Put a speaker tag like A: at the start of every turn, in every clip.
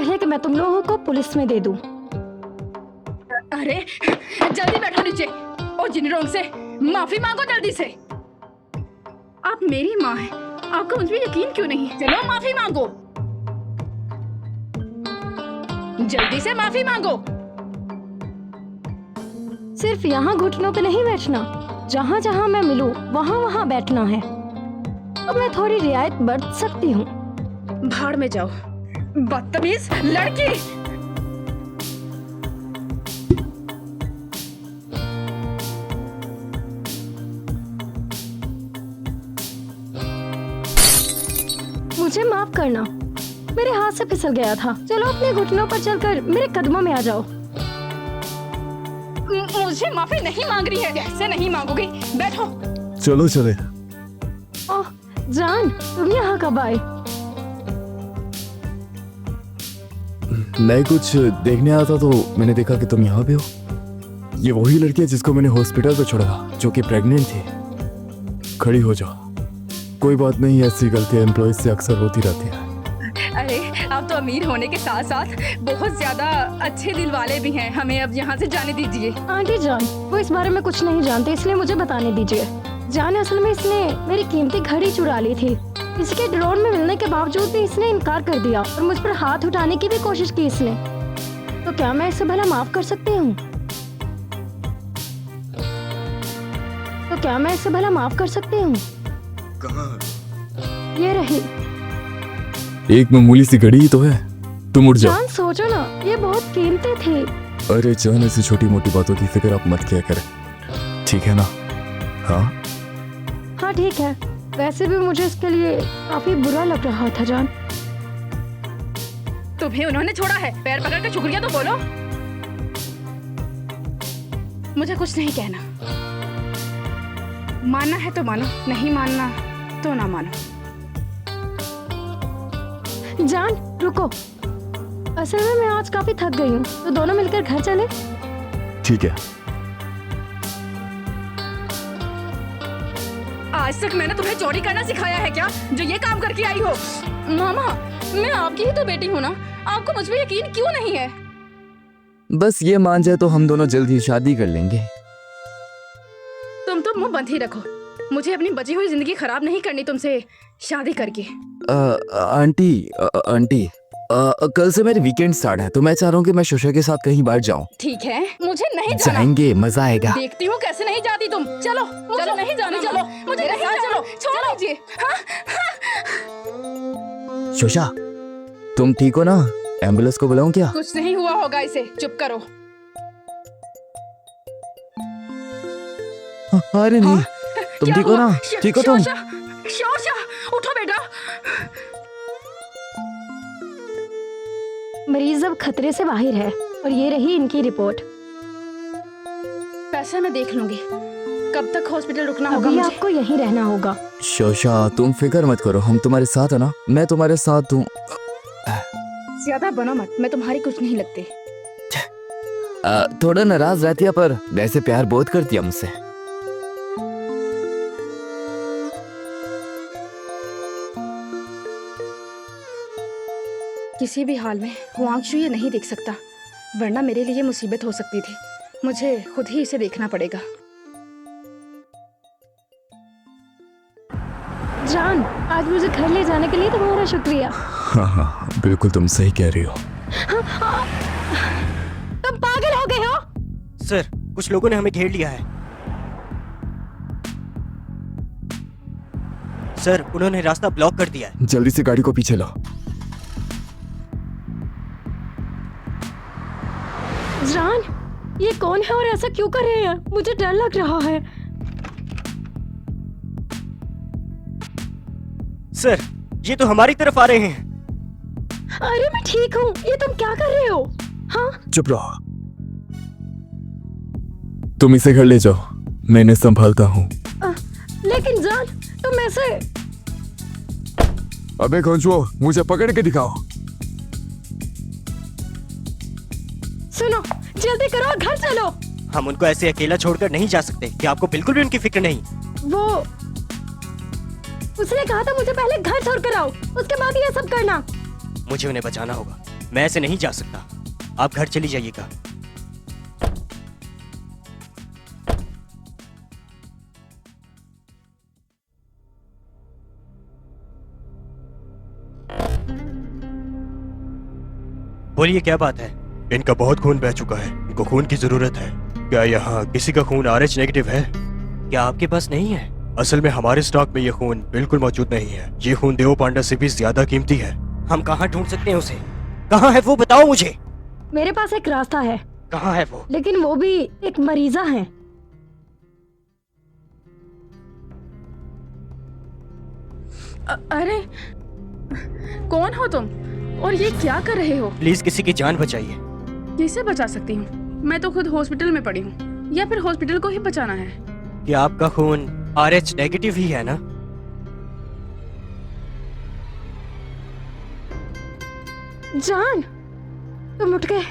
A: है कि मैं तुम लोगों को पुलिस में दे दूं।
B: अरे जल्दी बैठो नीचे और जिन रोंग से माफी मांगो जल्दी से। आप मेरी माँ हैं, आपको मुझ पे यकीन क्यों नहीं? चलो माफी मांगो, जल्दी से माफी मांगो।
A: सिर्फ यहाँ घुटनों पे नहीं बैठना, जहाँ जहाँ मैं मिलूं वहाँ वहाँ बैठना है। अब मैं थोड़ी रियायत बरत सकती हूँ।
B: भाड़ में जाओ बदतमीज लड़की।
A: मुझे माफ करना, मेरे हाथ से फिसल गया था। चलो अपने घुटनों पर चलकर मेरे कदमों में आ जाओ।
B: मुझे माफी नहीं मांग रही है। कैसे नहीं मांगोगी? बैठो।
C: चलो चले।
A: ओह जान, तुम यहाँ कब आए?
C: मैं कुछ देखने आया था तो मैंने देखा कि तुम यहाँ पे हो। ये वही लड़की है जिसको मैंने हॉस्पिटल पे छोड़ा था, जो कि प्रेग्नेंट थी। खड़ी हो जाओ। कोई बात नहीं, ऐसी गलतियां एम्प्लॉयज से अक्सर होती रहती है।
B: अरे आप तो अमीर होने के साथ साथ बहुत ज्यादा अच्छे दिल वाले भी हैं। हमें अब यहाँ से जाने दीजिए।
A: आंटी जान, वो इस बारे में कुछ नहीं जानते, इसलिए मुझे बताने दीजिए। जान, असल में इसने मेरी कीमती घड़ी चुरा ली थी। इसके ड्रोन में मिलने के बावजूद भी इसने इनकार कर दिया और मुझ पर हाथ उठाने की भी कोशिश की इसने। तो क्या मैं इसे भला माफ कर सकती हूँ? तो क्या मैं इसे भला माफ कर सकती हूँ?
C: कहाँ?
A: ये रही।
C: एक मामूली सी घड़ी ही तो है, तुम उठ जाओ।
A: जान सोचो ना, ये बहुत कीमती थी।
C: अरे जान, ऐसी छोटी मोटी बातों की फिक्र आप मत किया करें, ठीक है ना? हाँ
A: हाँ ठीक है। वैसे भी मुझे इसके लिए काफी बुरा लग रहा था जान।
B: तुम्हें उन्होंने छोड़ा है, पैर पकड़ के शुक्रिया तो बोलो। मुझे कुछ नहीं कहना। मानना है तो मानो, नहीं मानना तो ना मानो।
A: जान रुको, असल में मैं आज काफी थक गई हूँ, तो दोनों मिलकर घर चले।
C: ठीक है।
B: आज तक मैंने तुम्हें चोरी करना सिखाया है क्या, जो ये काम करके आई हो? मामा, मैं आपकी ही तो बेटी हूँ ना, आपको मुझ पे यकीन क्यों नहीं है?
D: बस ये मान जाए तो हम दोनों जल्द ही शादी कर लेंगे।
B: तुम तो मुंह बंद ही रखो। मुझे अपनी बची हुई जिंदगी खराब नहीं करनी तुमसे शादी करके।
D: आंटी, कल से मेरे वीकेंड स्टार्ट है, तो मैं चाह रहा हूँ कि मैं शोशा के साथ कहीं बाहर जाऊँ।
B: ठीक है, मुझे नहीं जाना।
D: जाएंगे, मजा आएगा।
B: देखती हूँ कैसे नहीं जाती तुम। चलो चलो, नहीं जाना। चलो मुझे नहीं जाना। छोड़ दीजिए।
D: शोशा, तुम ठीक हो ना? एम्बुलेंस को बुलाऊं क्या?
B: कुछ नहीं हुआ होगा इसे, चुप करो।
D: अरे नहीं, तुम ठीक हो ना? ठीक हो तुम?
B: शोशा, उठो बेटा।
A: मरीज अब खतरे से बाहर है और ये रही इनकी रिपोर्ट।
B: पैसा मैं देख लूंगी। कब तक हॉस्पिटल रुकना होगा
A: अभी
B: मुझे?
A: आपको यहीं रहना होगा।
D: शोशा, तुम फिक्र मत करो, हम तुम्हारे साथ है ना। मैं तुम्हारे साथ हूँ।
B: ज्यादा बनो मत, मैं तुम्हारी कुछ नहीं लगती।
D: थोड़ा नाराज रहती है, पर वैसे प्यार बहुत करती है मुझसे।
B: किसी भी हाल में हुआंशु ये नहीं देख सकता, वरना मेरे लिए मुसीबत हो सकती थी। मुझे खुद ही इसे देखना पड़ेगा।
A: जान, आज मुझे घर ले जाने के लिए तुम्हारा शुक्रिया।
C: हाँ, बिल्कुल तुम सही कह रही हो।
A: तुम पागल हो गए हो?
E: सर, कुछ लोगों ने हमें घेर लिया है। सर, उन्होंने रास्ता ब्लॉक कर दिया है।
C: जल्दी से गाड़ी को पीछे लो।
A: जान, ये कौन है और ऐसा क्यों कर रहे हैं? मुझे डर लग रहा है।
E: सर, ये तो हमारी तरफ आ रहे हैं।
A: अरे मैं ठीक हूँ, ये तुम क्या कर रहे हो? हाँ?
C: चुप रहो। तुम इसे घर ले जाओ, मैं इन्हें संभालता हूँ।
A: लेकिन जान, तुम ऐसे।
C: अबे कंजुओ, मुझे पकड़ के दिखाओ।
A: सुनो, जल्दी करो और घर चलो।
E: हम उनको ऐसे अकेला छोड़कर नहीं जा सकते। क्या आपको बिल्कुल भी उनकी फिक्र नहीं?
A: वो उसने कहा था मुझे पहले घर छोड़कर आओ, उसके बाद ये सब करना।
E: मुझे उन्हें बचाना होगा। मैं ऐसे नहीं जा सकता। आप घर चली जाइएगा। बोलिए क्या बात है?
F: इनका बहुत खून बह चुका है, इनको खून की जरूरत है। क्या यहाँ किसी का खून RH नेगेटिव है?
E: क्या आपके पास नहीं है?
F: असल में हमारे स्टॉक में ये खून बिल्कुल मौजूद नहीं है। ये खून देव पांडा से भी ज्यादा कीमती है।
E: हम कहाँ ढूंढ सकते हैं उसे? कहाँ है वो, बताओ मुझे।
A: मेरे पास एक रास्ता है,
E: कहाँ है वो?
A: लेकिन वो भी एक मरीजा है।
B: अरे कौन हो तुम और ये क्या कर रहे हो?
E: प्लीज किसी की जान बचाइए।
B: किसे बचा सकती हूँ? मैं तो खुद हॉस्पिटल में पड़ी हूँ, या फिर हॉस्पिटल को ही बचाना है?
E: क्या आपका खून RH नेगेटिव ही है ना?
A: जान, तुम उठ गए।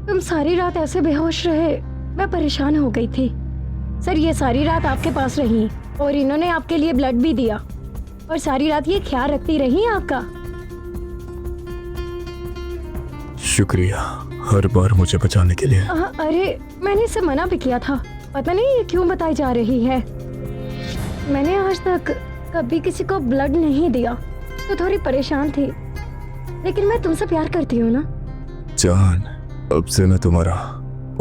A: तुम सारी रात ऐसे बेहोश रहे, मैं परेशान हो गई थी। सर, ये सारी रात आपके पास रही और इन्होंने आपके लिए ब्लड भी दिया और सारी रात ये ख्याल रखती रही आपका।
C: शुक्रिया हर बार मुझे बचाने के लिए।
A: अरे मैंने इसे मना भी किया था, पता नहीं ये क्यों बताई जा रही है। मैंने आज तक कभी किसी को ब्लड नहीं दिया तो थोड़ी परेशान थी, लेकिन मैं तुमसे प्यार करती हूँ ना।
C: जान, अब से मैं तुम्हारा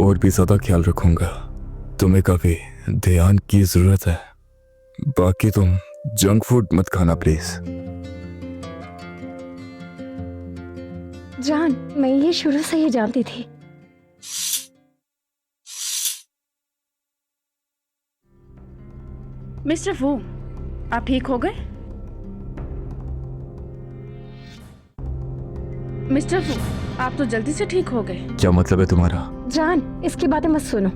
C: और भी ज्यादा ख्याल रखूंगा। तुम्हें काफी ध्यान की जरूरत है। बाकी तुम जंक फूड मत खाना प्लीज।
A: जान, मैं ये शुरू से ही जानती थी।
B: मिस्टर वू, आप ठीक हो गए? मिस्टर वू, आप तो जल्दी से ठीक हो गए।
C: क्या मतलब है तुम्हारा?
A: जान, इसकी बातें मत सुनो।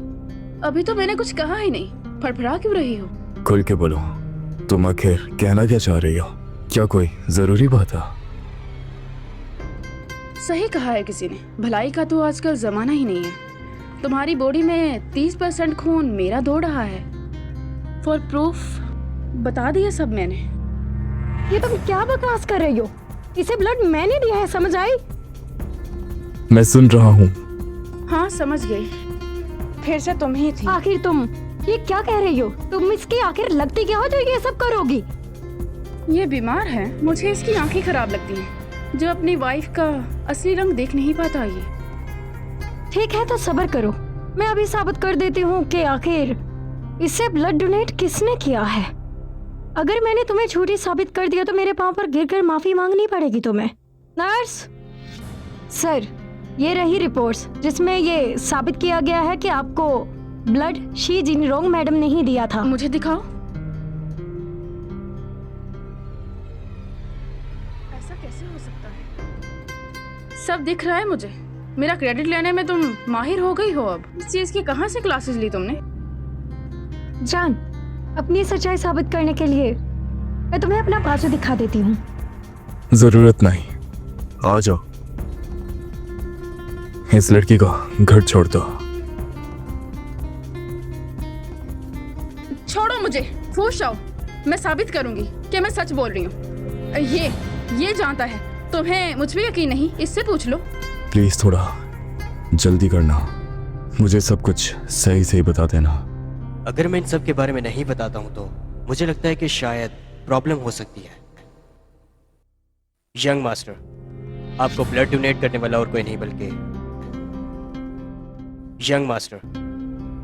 B: अभी तो मैंने कुछ कहा ही नहीं, फड़फड़ा क्यों रही हो?
C: खुल के बोलो, तुम आखिर कहना क्या चाह रही हो? क्या कोई जरूरी बात है?
B: सही कहा है किसी ने, भलाई का तो आजकल जमाना ही नहीं है। तुम्हारी बॉडी में 30% खून मेरा दौड़ रहा है। फॉर प्रूफ बता दिया सब मैंने।
A: ये तुम क्या बकवास कर रही हो? इसे ब्लड मैंने दिया है, समझ आई?
C: मैं सुन रहा हूँ।
B: हाँ समझ गई, फिर से तुम ही थी।
A: आखिर तुम ये क्या कह रही हो? तुम इसकी आखिर लगती क्या हो जो ये सब करोगी?
B: ये बीमार है, मुझे इसकी आंखें खराब लगती हैं, जो अपनी वाइफ का असली रंग देख नहीं पाता। ये
A: ठीक है तो सब्र करो, मैं अभी साबित कर देती हूँ कि आखिर इसे ब्लड डोनेट किसने किया है। अगर मैंने तुम्हें झूठी साबित कर दिया तो मेरे पांव पर गिरकर माफी मांगनी पड़ेगी तुम्हें। नर्स सर, ये रही रिपोर्ट्स जिसमें ये साबित किया गया है कि आपको ब्लड शी जिनरोंग मैडम ने ही दिया था।
B: मुझे दिखाओ। ऐसा कैसे हो सकता है? सब दिख रहा है मुझे। मेरा क्रेडिट लेने में तुम माहिर हो गई हो। अब इस चीज की कहाँ से क्लासेस ली तुमने?
A: जान, अपनी सच्चाई साबित करने के लिए मैं तुम्हें अपना बाजू दिखा देती हूँ।
C: जरूरत नहीं, आ जाओ। इस लड़की को घर छोड़ दो।
B: छोड़ो मुझे, होश आओ। मैं साबित करूंगी कि मैं सच बोल रही हूँ। ये जानता है, तुम्हें मुझ पे यकीन नहीं, इससे पूछ लो।
C: प्लीज थोड़ा जल्दी करना, मुझे सब कुछ सही सही बता देना।
E: अगर मैं इन सब के बारे में नहीं बताता हूँ तो मुझे लगता है कि शायद प्रॉब्लम हो सकती है। यंग मास्टर, आपको ब्लड डोनेट करने वाला और कोई नहीं बल्कि यंग मास्टर,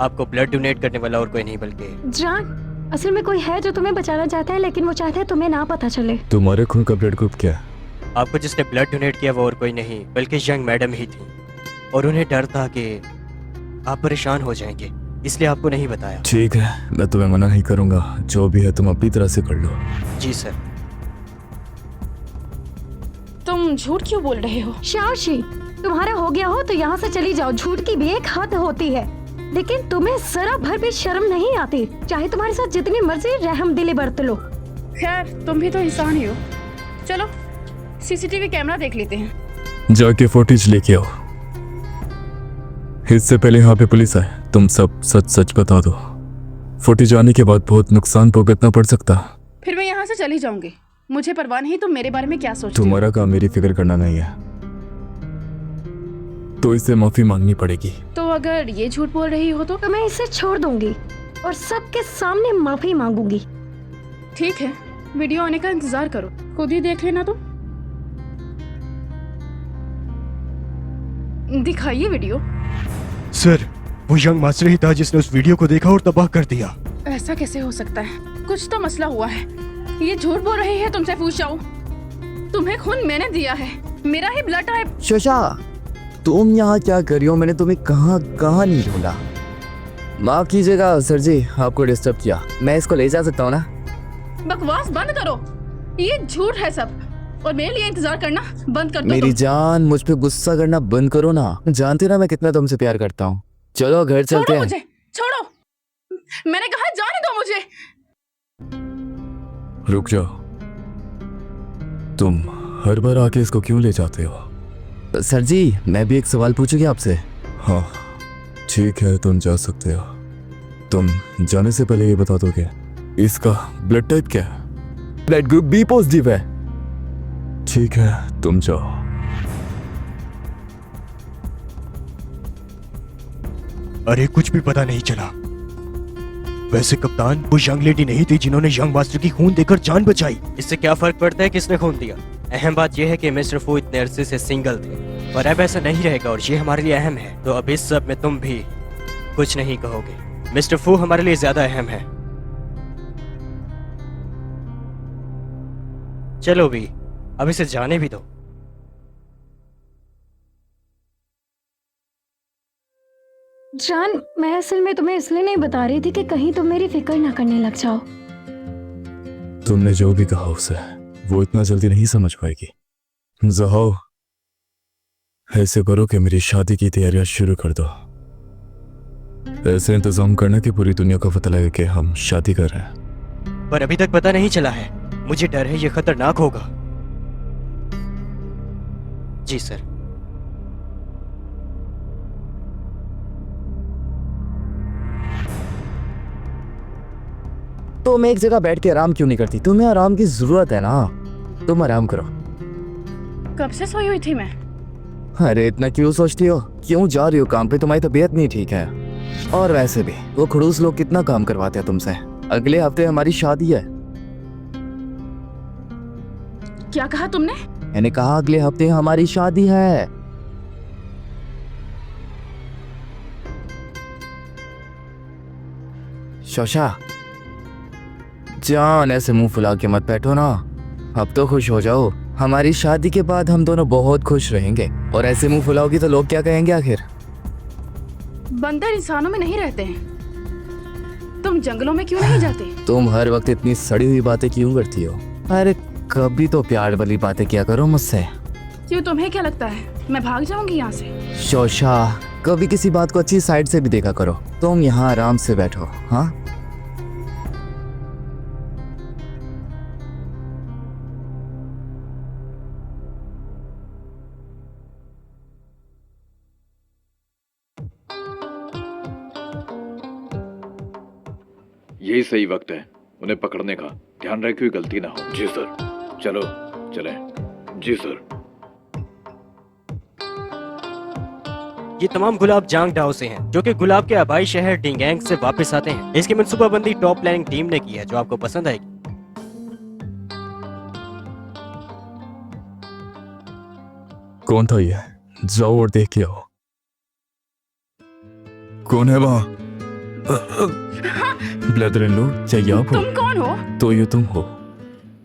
E: आपको ब्लड डोनेट करने वाला और कोई नहीं बल्कि
A: जान, असल में कोई है जो तुम्हें बचाना चाहता है, लेकिन वो चाहता है तुम्हें ना पता चले।
C: तुम्हारे खून का ब्लड ग्रुप क्या है?
E: आपको जिसने ब्लड डोनेट किया वो और कोई नहीं बल्कि यंग मैडम ही थी, और उन्हें डर था कि आप परेशान हो जाएंगे, इसलिए आपको नहीं बताया।
C: ठीक है, मैं तुम्हें मना नहीं करूंगा, जो भी है तुम अपनी तरह से कर लो।
E: जी सर।
B: तुम झूठ क्यों बोल रहे हो?
A: शाओशी, तुम्हारा हो गया हो तो यहाँ से चली जाओ। झूठ की भी एक हद होती है, लेकिन तुम्हें जरा भर भी शर्म नहीं आती। चाहे तुम्हारे साथ जितनी मर्जी रहम दिली बरत लो।
B: खैर, तुम भी तो इंसान ही हो। चलो सीसीटीवी कैमरा देख लेते हैं।
C: जाके फुटेज लेके आओ। इससे पहले यहाँ पे पुलिस आए, तुम सब सच सच बता दो। फुटेज आने के बाद बहुत नुकसान भुगतना पड़ सकता।
B: फिर मैं यहाँ से चली जाऊंगी। मुझे परवाह नहीं तुम मेरे बारे में क्या सोचते हो।
C: तुम्हारा काम मेरी फिक्र करना नहीं है, तो इससे माफी मांगनी पड़ेगी।
B: तो अगर ये झूठ बोल रही हो
A: तो मैं इसे छोड़ दूंगी और सबके सामने माफी मांगूंगी।
B: ठीक है, वीडियो आने का इंतजार करो, खुद ही देख लेना तुम। दिखाइए वीडियो।
F: सर, वो यंग मास्टर ही था जिसने उस वीडियो को देखा और तबाह कर दिया।
B: ऐसा कैसे हो सकता है? कुछ तो मसला हुआ है। ये झूठ बोल रही है, तुमसे पूछ जाओ। तुम्हें खून मैंने दिया है, मेरा ही ब्लड टाइप।
D: शोशा, तुम यहाँ क्या कर रही हो? मैंने तुम्हें कहाँ कहाँ नहीं ढूंढा। माफ कीजिएगा सर जी, आपको डिस्टर्ब किया। मैं इसको ले जा सकता हूँ ना?
B: बकवास बंद करो, ये झूठ है सब, और मेरे लिए इंतजार करना बंद कर दो।
D: मेरी जान, मुझ पे गुस्सा करना बंद करो ना। जानते ना मैं कितना तुमसे प्यार करता हूँ। चलो घर चलते
B: छोड़ो
D: हैं।
B: मुझे, छोड़ो, मैंने कहा जाने दो मुझे।
C: रुक जाओ, तुम हर बार आके इसको क्यों ले जाते हो?
D: सर जी, मैं भी एक सवाल पूछूंगी आपसे।
C: हाँ ठीक है, तुम जा सकते हो। तुम जाने से पहले ये बता दोगे इसका ब्लड टाइप क्या है?
D: ब्लड ग्रुप बी पॉजिटिव है।
C: ठीक है, तुम जाओ।
F: अरे कुछ भी पता नहीं चला। वैसे कप्तान, वो यंग लेडी नहीं थी जिन्होंने यंग मास्टर की खून देकर जान बचाई।
E: इससे क्या फर्क पड़ता है किसने खून दिया? अहम बात यह है कि मिस्टर फू इतने अरसे से सिंगल थे और अब ऐसा नहीं रहेगा, और ये हमारे लिए अहम है। तो अब इस सब में तुम भी कुछ नहीं कहोगे। मिस्टर फू हमारे लिए ज्यादा अहम है। चलो भी, अब इसे जाने भी दो।
A: जान, मैं असल में तुम्हें इसलिए नहीं बता रही थी कि कहीं तुम मेरी फिक्र ना करने लग जाओ।
C: तुमने जो भी कहा उसे वो इतना जल्दी नहीं समझ पाएगी। जहाओ, ऐसे करो कि मेरी शादी की तैयारियां शुरू कर दो। ऐसे इंतजाम करना कि पूरी दुनिया को पता लगे कि हम शादी कर रहे हैं।
E: पर अभी तक पता नहीं चला है। मुझे डर है ये खतरनाक होगा। जी सर।
D: तुम एक जगह बैठ के आराम क्यों नहीं करती? तुम्हें आराम की जरूरत है ना, तुम आराम करो।
B: कब से सोई हुई थी मैं?
D: अरे इतना क्यों सोचती हो? क्यों जा रही हो काम पे? तुम्हारी तबीयत नहीं ठीक है। और वैसे भी वो खड़ूस लोग कितना काम करवाते हैं तुमसे। अगले हफ्ते हमारी शादी है।
B: क्या कहा तुमने?
D: मैंने कहा अगले हफ्ते हमारी शादी है। शोशा जान, ऐसे मुंह फुला के मत बैठो ना। अब तो खुश हो जाओ। हमारी शादी के बाद हम दोनों बहुत खुश रहेंगे। और ऐसे मुंह फुलाओगी तो लोग क्या कहेंगे आखिर?
B: बंदर इंसानों में नहीं रहते हैं। तुम जंगलों में क्यों नहीं जाते?
D: तुम हर वक्त इतनी सड़ी हुई बातें क्यों करती हो? अरे कभी तो प्यार वाली बातें किया करो मुझसे।
B: क्यों, तुम्हें क्या लगता है मैं भाग जाऊंगी यहाँ से?
D: शोशा, कभी किसी बात को अच्छी साइड से भी देखा करो। तुम यहाँ आराम से बैठो। हाँ,
G: यही सही वक्त है उन्हें पकड़ने का। ध्यान रहे कोई गलती ना हो। जी सर। चलो चलें। जी सर।
E: ये तमाम गुलाब जांग डाओ से हैं, जो कि गुलाब के आबाई शहर डिंगैंग से वापस आते हैं। इसकी मनसूबाबंदी टॉप प्लानिंग टीम ने की है, जो आपको पसंद आएगी।
C: कौन था ये? जाओ और देख के आओ। कौन है वहाँ? ब्रदर इन लॉ, चाहिए आप हो?
B: तुम कौन हो?
C: तो ये तुम हो।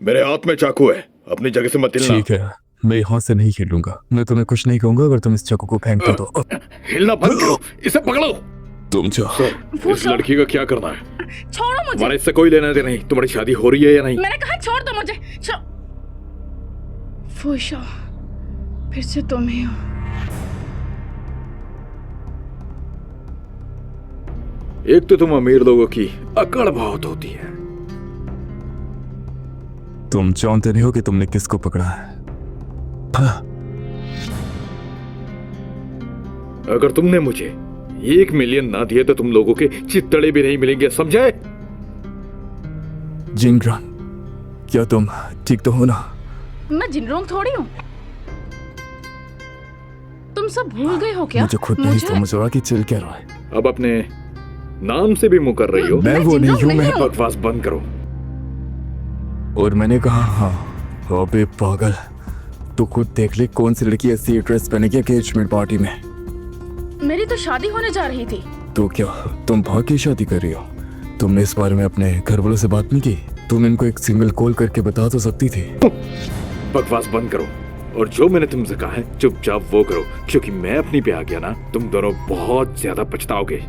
G: मेरे हाथ में चाकू है, अपनी जगह से मत हिलना।
C: ठीक है, मैं यहाँ से नहीं खेलूंगा। मैं तुम्हें कुछ नहीं कहूंगा अगर तुम इस चाकू को फेंक दो तो।
G: हिलना बंद करो, इसे पकड़ो।
C: तुम जाओ।
G: सर, इस लड़की का क्या करना है?
B: छोड़ो मुझे।
G: हमारा इससे कोई लेना देना नहीं। तुम्हारी शादी हो रही है या नहीं?
B: मैंने कहा छोड़ दो मुझे। फूशो, फिर से तुम ही हो।
G: एक तो तुम अमीर लोगों की अकड़ बहुत होती है।
C: तुम जानते नहीं हो कि तुमने किसको पकड़ा है।
G: अगर तुमने मुझे 1 मिलियन ना दिए तो तुम लोगों के चित्तड़े भी नहीं मिलेंगे, समझे?
C: जिंगरान, क्या तुम ठीक तो हो ना?
B: मैं जिनरोंग थोड़ी हूँ। तुम सब भूल गए हो क्या?
C: मुझे खुद नहीं समझ रहा कि चल क्या रहा है।
G: अब अपने नाम से भी मुंह कर रही हो।
C: मैं वो नहीं हूँ। मैं
G: बकवास बंद करो।
C: और मैंने कहा हाँ। अबे पागल, तू खुद देख ले कौन सी लड़की ऐसी ड्रेस पहने की एंगेजमेंट पार्टी में।
B: मेरी तो शादी होने जा रही थी।
C: तो क्या तुम भाग के शादी कर रही हो? तुमने इस बारे में अपने घर वालों से बात नहीं की? तुम इनको एक सिंगल कॉल करके बता तो सकती थी।
G: बकवास बंद करो और जो मैंने तुमसे कहा है चुपचाप वो करो, क्योंकि मैं अपनी पे आ गया ना, तुम दोनों बहुत ज्यादा पछताओगे।